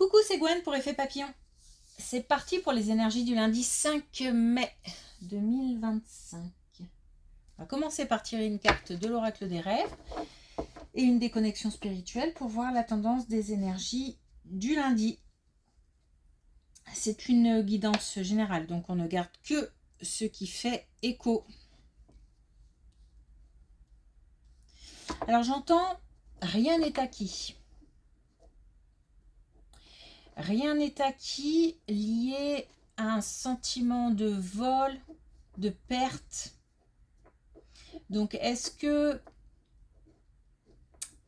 Coucou, c'est Gwen pour Effet Papillon. C'est parti pour les énergies du lundi 5 mai 2025. On va commencer par tirer une carte de l'oracle des rêves et une déconnexion spirituelle pour voir la tendance des énergies du lundi. C'est une guidance générale, donc on ne garde que ce qui fait écho. Alors j'entends, rien n'est acquis. Rien n'est acquis lié à un sentiment de vol, de perte. Donc, est-ce que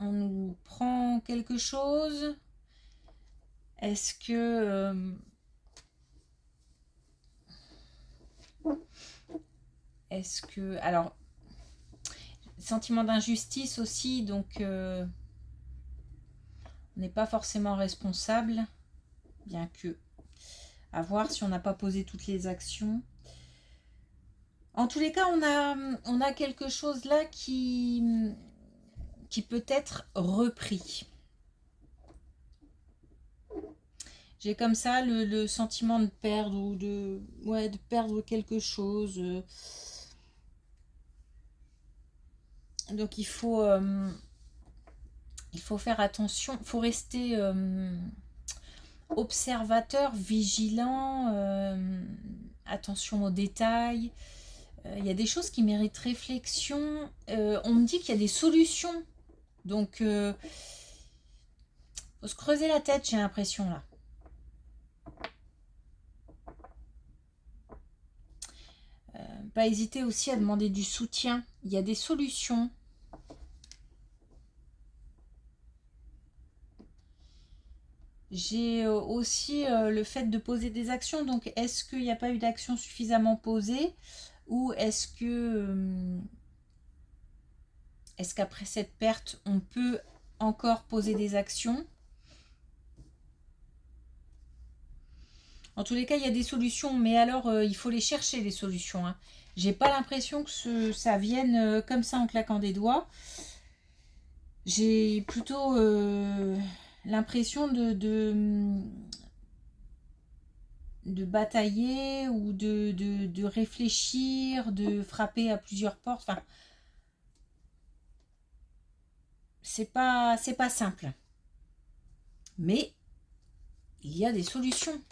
on nous prend quelque chose? Est-ce que... Alors, sentiment d'injustice aussi, donc on n'est pas forcément responsable, bien que à voir si on n'a pas posé toutes les actions. En tous les cas, on a quelque chose là qui peut être repris. J'ai comme ça le sentiment de perdre ou de perdre quelque chose. Donc il faut faire attention, il faut rester observateur, vigilant, attention aux détails. Il y a des choses qui méritent réflexion. On me dit qu'il y a des solutions. Donc, faut se creuser la tête, j'ai l'impression là. Pas hésiter aussi à demander du soutien. Il y a des solutions. J'ai aussi le fait de poser des actions. Donc, est-ce qu'il n'y a pas eu d'action suffisamment posée? Ou est-ce qu'après cette perte, on peut encore poser des actions? En tous les cas, il y a des solutions, mais alors il faut les chercher, les solutions. Hein. J'ai pas l'impression que ça vienne comme ça en claquant des doigts. J'ai plutôt l'impression de batailler ou de réfléchir, de frapper à plusieurs portes. Enfin, c'est pas simple. Mais il y a des solutions.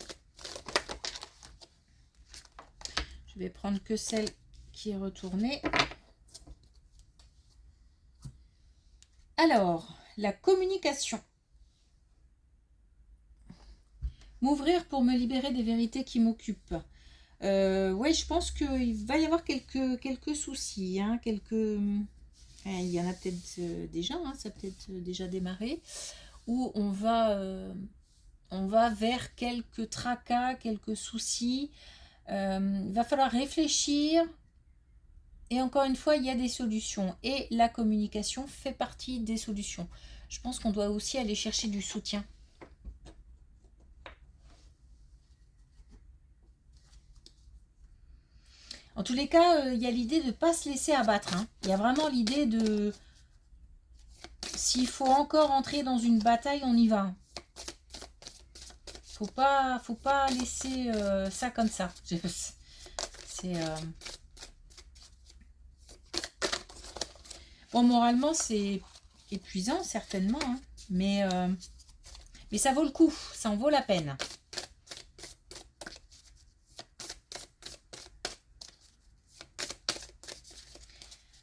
Je vais prendre que celle qui est retournée. Alors, la communication. M'ouvrir pour me libérer des vérités qui m'occupent. Ouais, je pense qu'il va y avoir quelques soucis. Hein, il y en a peut-être déjà, hein, ça a peut-être déjà démarré. Où on va vers quelques tracas, quelques soucis. Il va falloir réfléchir. Et encore une fois, il y a des solutions. Et la communication fait partie des solutions. Je pense qu'on doit aussi aller chercher du soutien. En tous les cas, il y a l'idée de ne pas se laisser abattre. Hein. Il y a vraiment l'idée de... S'il faut encore entrer dans une bataille, on y va. Faut pas laisser ça comme ça. C'est... Bon, moralement, c'est épuisant, certainement. Hein. Mais ça vaut le coup. Ça en vaut la peine.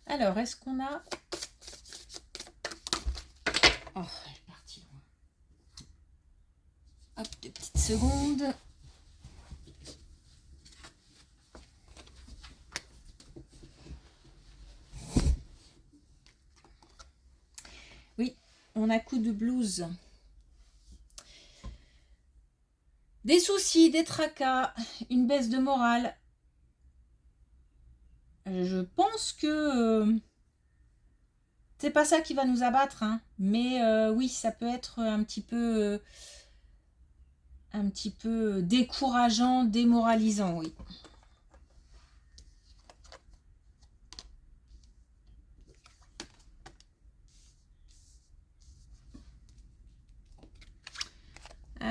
Alors, est-ce qu'on a... Oh, elle est partie loin. Hop, 2 petites secondes. Oui, on a coup de blues. Des soucis, des tracas, une baisse de morale. Je pense que c'est pas ça qui va nous abattre, hein. Mais oui, ça peut être un petit peu décourageant, démoralisant, oui.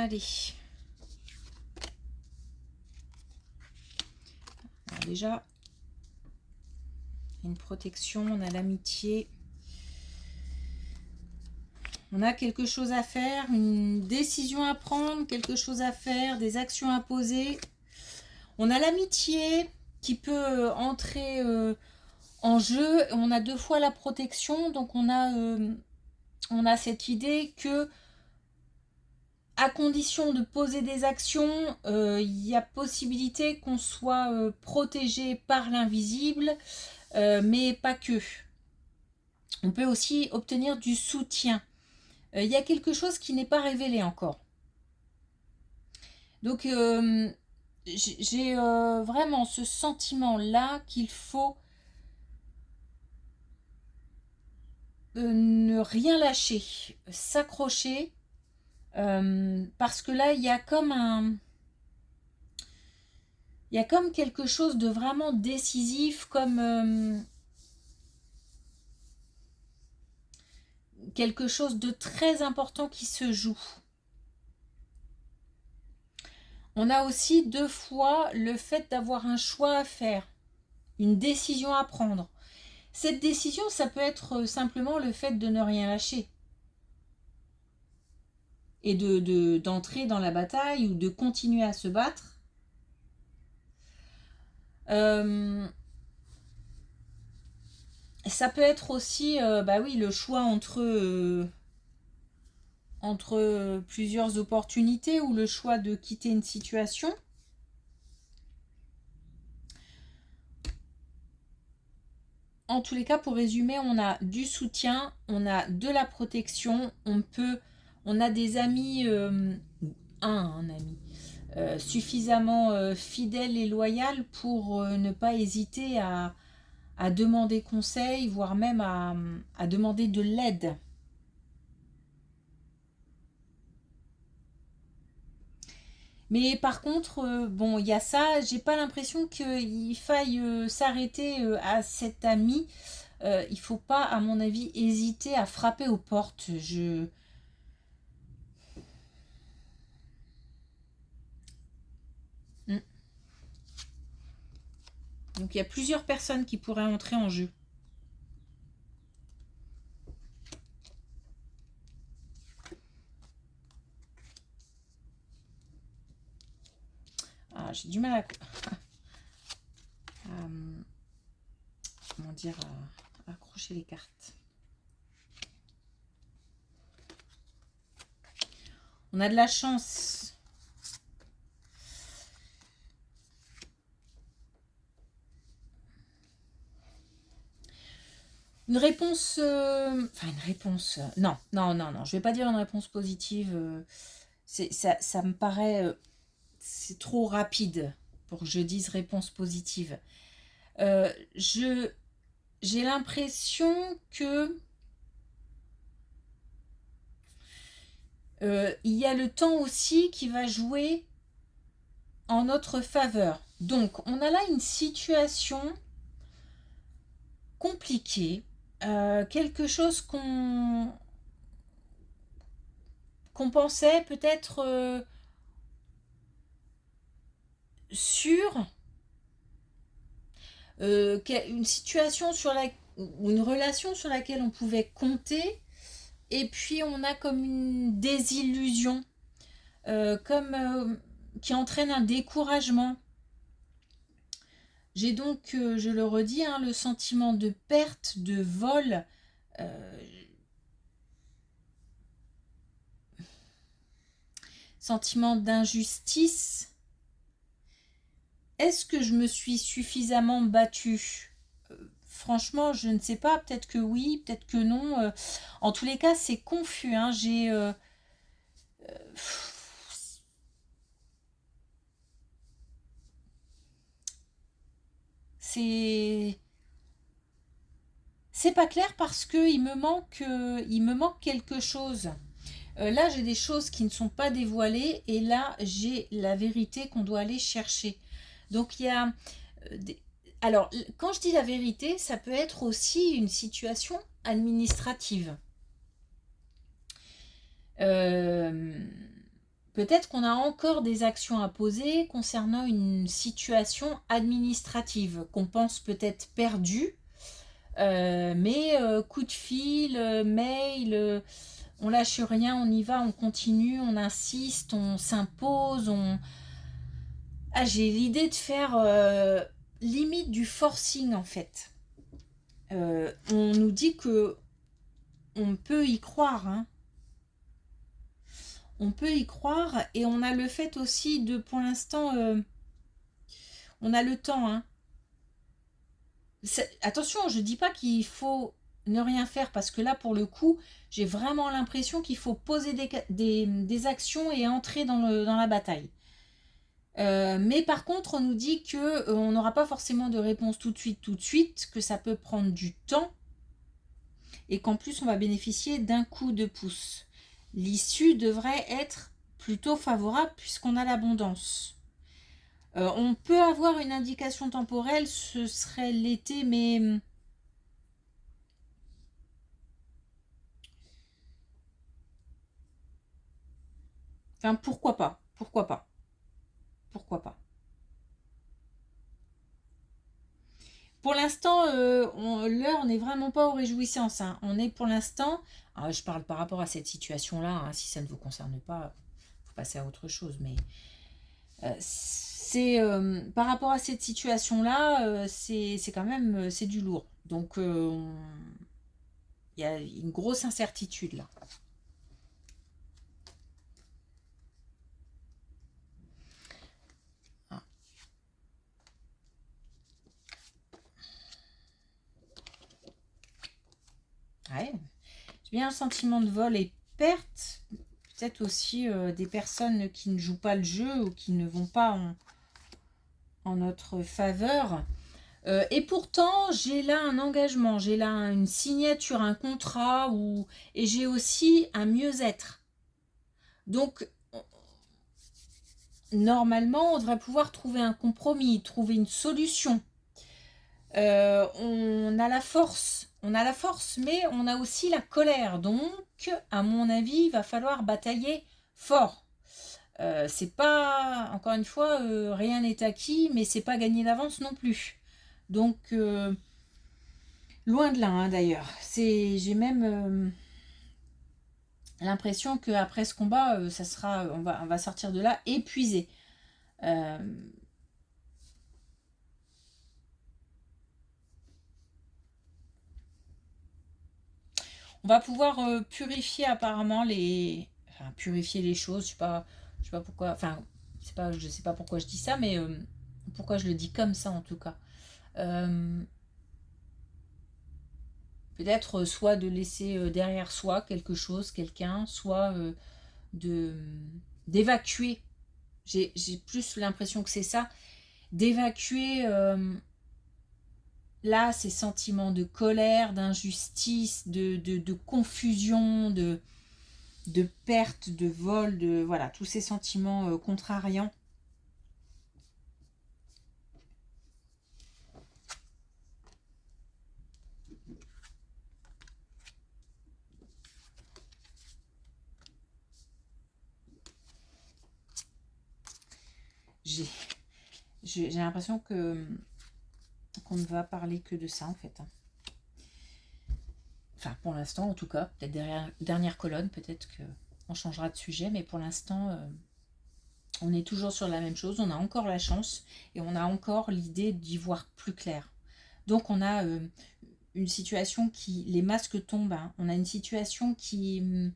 Allez. Alors déjà, une protection, on a l'amitié. On a quelque chose à faire, une décision à prendre, quelque chose à faire, des actions à poser. On a l'amitié qui peut entrer en jeu. On a 2 fois la protection, donc on a cette idée que à condition de poser des actions, il y a possibilité qu'on soit protégé par l'invisible, mais pas que. On peut aussi obtenir du soutien. Il y a quelque chose qui n'est pas révélé encore. Donc, j'ai vraiment ce sentiment-là qu'il faut ne rien lâcher, s'accrocher. Parce que là, il y a comme quelque chose de vraiment décisif, comme quelque chose de très important qui se joue. On a aussi 2 fois le fait d'avoir un choix à faire, une décision à prendre. Cette décision, ça peut être simplement le fait de ne rien lâcher. Et d'entrer dans la bataille ou de continuer à se battre. Ça peut être aussi oui, le choix entre plusieurs opportunités ou le choix de quitter une situation. En tous les cas, pour résumer, on a du soutien, on a de la protection, on a des amis, un ami, suffisamment fidèle et loyal pour ne pas hésiter à demander conseil, voire même à demander de l'aide. Mais par contre, bon, il y a ça, j'ai pas l'impression qu'il faille s'arrêter à cet ami. Il faut pas, à mon avis, hésiter à frapper aux portes. Donc il y a plusieurs personnes qui pourraient entrer en jeu. Ah, j'ai du mal à comment dire, à accrocher les cartes. On a de la chance. Une réponse... enfin, une réponse... non, je vais pas dire une réponse positive. Ça me paraît... c'est trop rapide pour que je dise réponse positive. J'ai l'impression que... il y a le temps aussi qui va jouer en notre faveur. Donc, on a là une situation compliquée. Quelque chose qu'on pensait peut-être sûr, une situation ou une relation sur laquelle on pouvait compter, et puis on a comme une désillusion, qui entraîne un découragement. J'ai donc, je le redis, le sentiment de perte, de vol, sentiment d'injustice. Est-ce que je me suis suffisamment battue ? Franchement, je ne sais pas. Peut-être que oui, peut-être que non. En tous les cas, c'est confus. C'est pas clair parce que il me manque quelque chose. Là, j'ai des choses qui ne sont pas dévoilées et là, j'ai la vérité qu'on doit aller chercher. Donc, il y a alors, quand je dis la vérité, ça peut être aussi une situation administrative. peut-être qu'on a encore des actions à poser concernant une situation administrative qu'on pense peut-être perdue, mais coup de fil, mail, on lâche rien, on y va, on continue, on insiste, on s'impose, Ah, j'ai l'idée de faire limite du forcing en fait. On nous dit que on peut y croire, hein. On peut y croire et on a le fait aussi de, pour l'instant, on a le temps, hein. Attention, je dis pas qu'il faut ne rien faire parce que là, pour le coup, j'ai vraiment l'impression qu'il faut poser des actions et entrer dans la bataille. Mais par contre, on nous dit que on n'aura pas forcément de réponse tout de suite, que ça peut prendre du temps et qu'en plus, on va bénéficier d'un coup de pouce. L'issue devrait être plutôt favorable puisqu'on a l'abondance. On peut avoir une indication temporelle, ce serait l'été, mais enfin, pourquoi pas? Pourquoi pas? Pourquoi pas? Pour l'instant, l'heure n'est vraiment pas aux réjouissances, hein. On est pour l'instant, je parle par rapport à cette situation-là, hein, si ça ne vous concerne pas, il faut passer à autre chose, mais c'est par rapport à cette situation-là, c'est quand même c'est du lourd. Donc, il y a une grosse incertitude là. Ah. Ouais. J'ai bien un sentiment de vol et perte. Peut-être aussi des personnes qui ne jouent pas le jeu ou qui ne vont pas en notre faveur. Et pourtant, j'ai là un engagement, j'ai là une signature, un contrat, et j'ai aussi un mieux-être. Donc, normalement, on devrait pouvoir trouver un compromis, trouver une solution. On a la force, mais on a aussi la colère. Donc, à mon avis, il va falloir batailler fort. C'est pas, encore une fois, rien n'est acquis, mais c'est pas gagné d'avance non plus. Donc, loin de là, hein, d'ailleurs. J'ai même l'impression qu'après ce combat, on va sortir de là épuisé. Euh, on va pouvoir purifier apparemment purifier les choses. Je sais pas pourquoi. Enfin, je sais pas pourquoi je dis ça, mais pourquoi je le dis comme ça en tout cas. Euh, Peut-être soit de laisser derrière soi quelque chose, quelqu'un, soit de d'évacuer. J'ai plus l'impression que c'est ça, d'évacuer là ces sentiments de colère, d'injustice, de confusion, de perte, de vol, voilà, tous ces sentiments contrariants. J'ai j'ai l'impression qu'on ne va parler que de ça en fait, hein. Enfin, pour l'instant, en tout cas, peut-être dernière colonne, peut-être qu'on changera de sujet, mais pour l'instant, on est toujours sur la même chose. On a encore la chance et on a encore l'idée d'y voir plus clair. Donc, on a une situation qui, les masques tombent, hein. On a une situation qui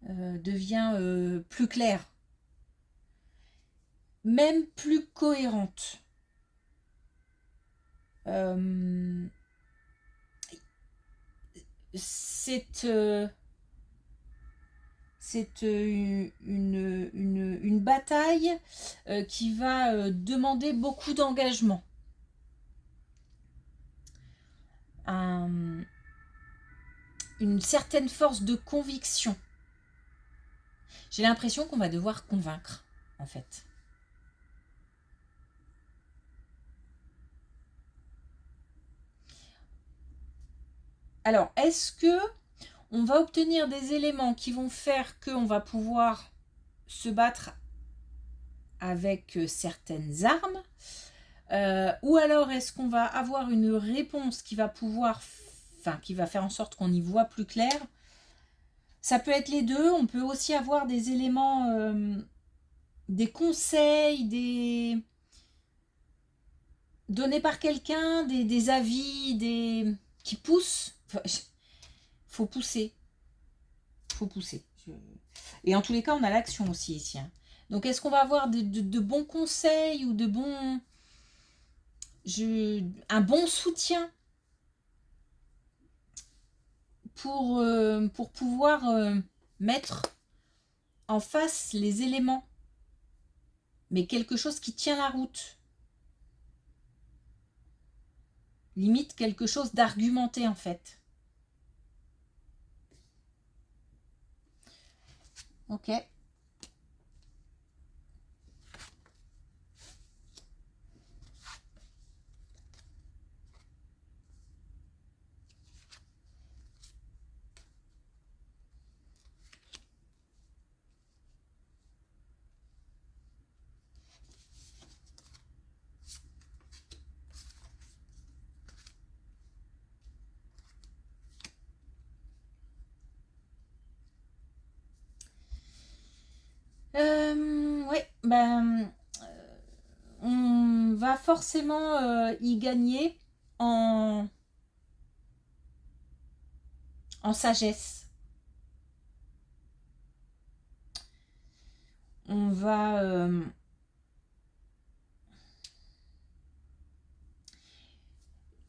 devient plus claire, même plus cohérente. C'est une bataille qui va demander beaucoup d'engagement. Une certaine force de conviction. J'ai l'impression qu'on va devoir convaincre, en fait. Alors, est-ce que on va obtenir des éléments qui vont faire qu'on va pouvoir se battre avec certaines armes, ou alors est-ce qu'on va avoir une réponse qui va pouvoir, qui va faire en sorte qu'on y voit plus clair. Ça peut être les deux. On peut aussi avoir des éléments, des conseils, donnés par quelqu'un, des avis, qui poussent. Faut pousser. Faut pousser. Et en tous les cas, on a l'action aussi ici. Hein. Donc, est-ce qu'on va avoir de bons conseils ou un bon soutien pour pouvoir mettre en face les éléments, mais quelque chose qui tient la route. Limite quelque chose d'argumenté en fait. Ok. Ouais, on va forcément y gagner en sagesse. On va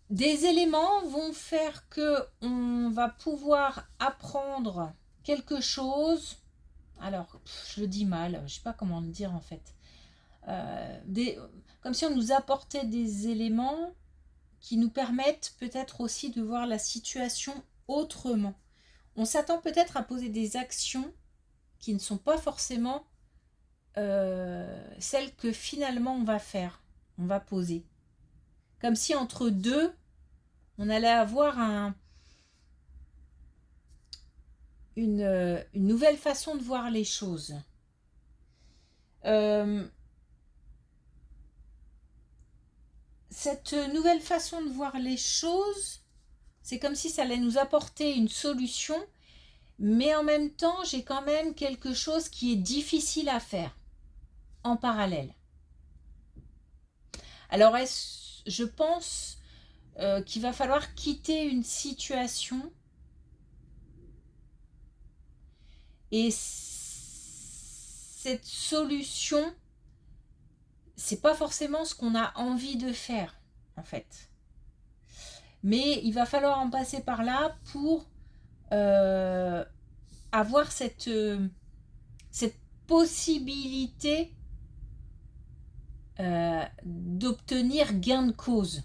des éléments vont faire que on va pouvoir apprendre quelque chose. Alors, je le dis mal, je sais pas comment le dire en fait. Comme si on nous apportait des éléments qui nous permettent peut-être aussi de voir la situation autrement. On s'attend peut-être à poser des actions qui ne sont pas forcément celles que finalement on va faire, on va poser. Comme si entre deux, on allait avoir une nouvelle façon de voir les choses. Cette nouvelle façon de voir les choses, c'est comme si ça allait nous apporter une solution, mais en même temps, j'ai quand même quelque chose qui est difficile à faire en parallèle. Alors, je pense qu'il va falloir quitter une situation et cette solution, c'est pas forcément ce qu'on a envie de faire, en fait. Mais il va falloir en passer par là pour avoir cette possibilité d'obtenir gain de cause.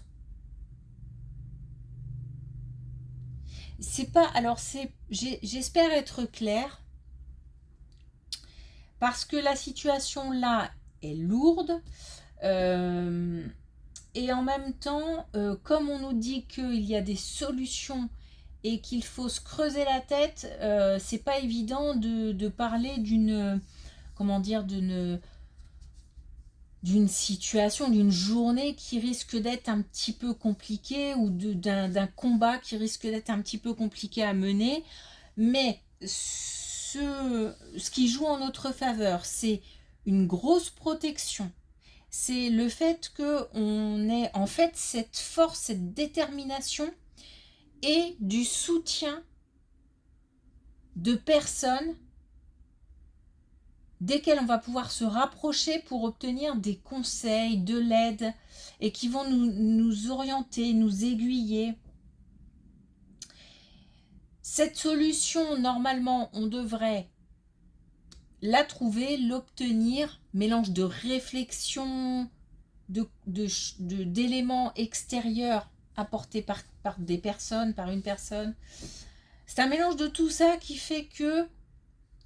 C'est pas, alors j'espère être claire, parce que la situation là est lourde, et en même temps, comme on nous dit qu'il y a des solutions et qu'il faut se creuser la tête, c'est pas évident de parler d'une, comment dire, d'une situation, d'une journée qui risque d'être un petit peu compliquée, ou d'un combat qui risque d'être un petit peu compliqué à mener. Mais ce qui joue en notre faveur, c'est une grosse protection. C'est le fait qu'on ait en fait cette force, cette détermination et du soutien de personnes desquelles on va pouvoir se rapprocher pour obtenir des conseils, de l'aide, et qui vont nous orienter, nous aiguiller. Cette solution, normalement, on devrait la trouver, l'obtenir, mélange de réflexion, d'éléments extérieurs apportés par des personnes, par une personne. C'est un mélange de tout ça qui fait que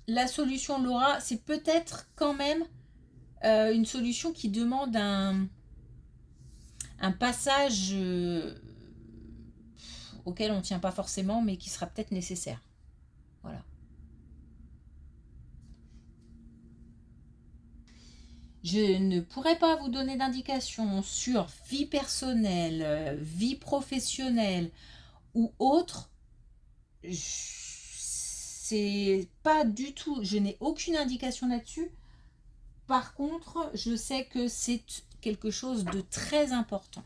la solution l'aura. C'est peut-être quand même une solution qui demande un passage auquel on ne tient pas forcément, mais qui sera peut-être nécessaire. Voilà. Je ne pourrais pas vous donner d'indications sur vie personnelle, vie professionnelle ou autre. C'est pas du tout, je n'ai aucune indication là-dessus. Par contre, je sais que c'est quelque chose de très important.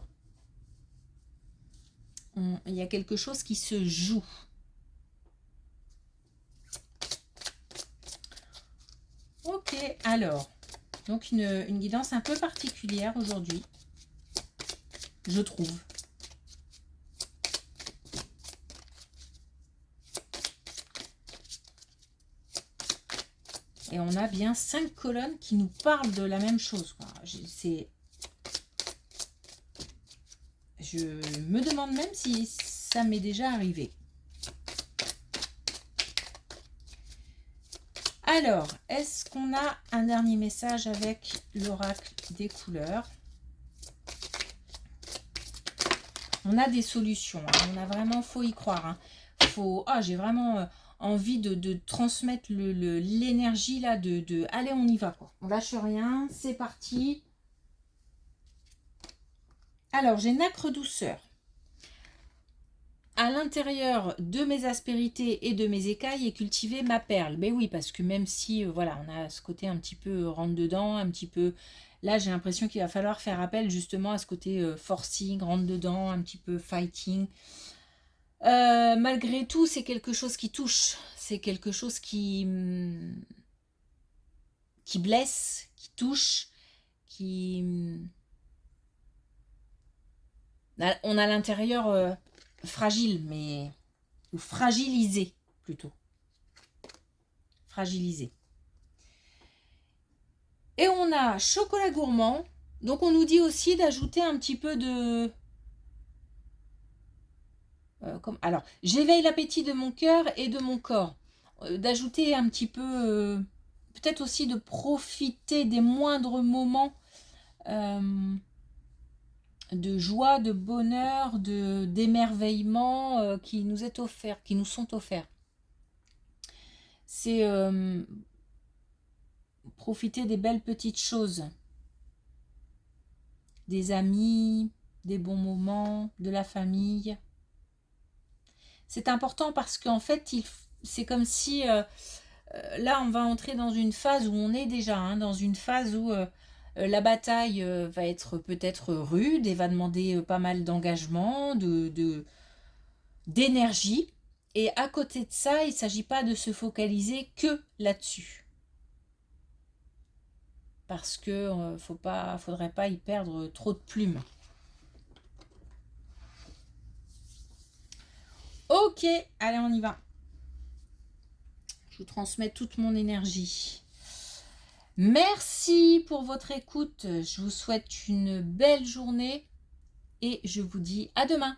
Il y a quelque chose qui se joue. Ok, alors, donc une guidance un peu particulière aujourd'hui, je trouve. Et on a bien 5 colonnes qui nous parlent de la même chose, quoi. Je me demande même si ça m'est déjà arrivé. Alors, est-ce qu'on a un dernier message avec l'oracle des couleurs? On a des solutions, hein. On a vraiment, faut y croire, hein. J'ai vraiment envie de transmettre l'énergie là, allez, on y va, quoi. On lâche rien, c'est parti. Alors, j'ai nacre douceur. À l'intérieur de mes aspérités et de mes écailles est cultivée ma perle. Mais oui, parce que même si, voilà, on a ce côté un petit peu rentre dedans, un petit peu... Là, j'ai l'impression qu'il va falloir faire appel justement à ce côté forcing, rentre dedans, un petit peu fighting. Malgré tout, c'est quelque chose qui touche. C'est quelque chose qui blesse, qui touche, qui... On a l'intérieur fragile, mais... ou fragilisé, plutôt. Fragilisé. Et on a chocolat gourmand. Donc, on nous dit aussi d'ajouter un petit peu de... Alors, j'éveille l'appétit de mon cœur et de mon corps. D'ajouter un petit peu... peut-être aussi de profiter des moindres moments de joie, de bonheur, d'émerveillement qui nous est offert, qui nous sont offerts. C'est profiter des belles petites choses, des amis, des bons moments, de la famille. C'est important parce qu'en fait, c'est comme si là, on va entrer dans une phase où on est déjà, hein, dans une phase où la bataille va être peut-être rude et va demander pas mal d'engagement, d'énergie. Et à côté de ça, il ne s'agit pas de se focaliser que là-dessus. Parce que faudrait pas y perdre trop de plumes. Ok, allez, on y va. Je vous transmets toute mon énergie. Merci pour votre écoute. Je vous souhaite une belle journée et je vous dis à demain.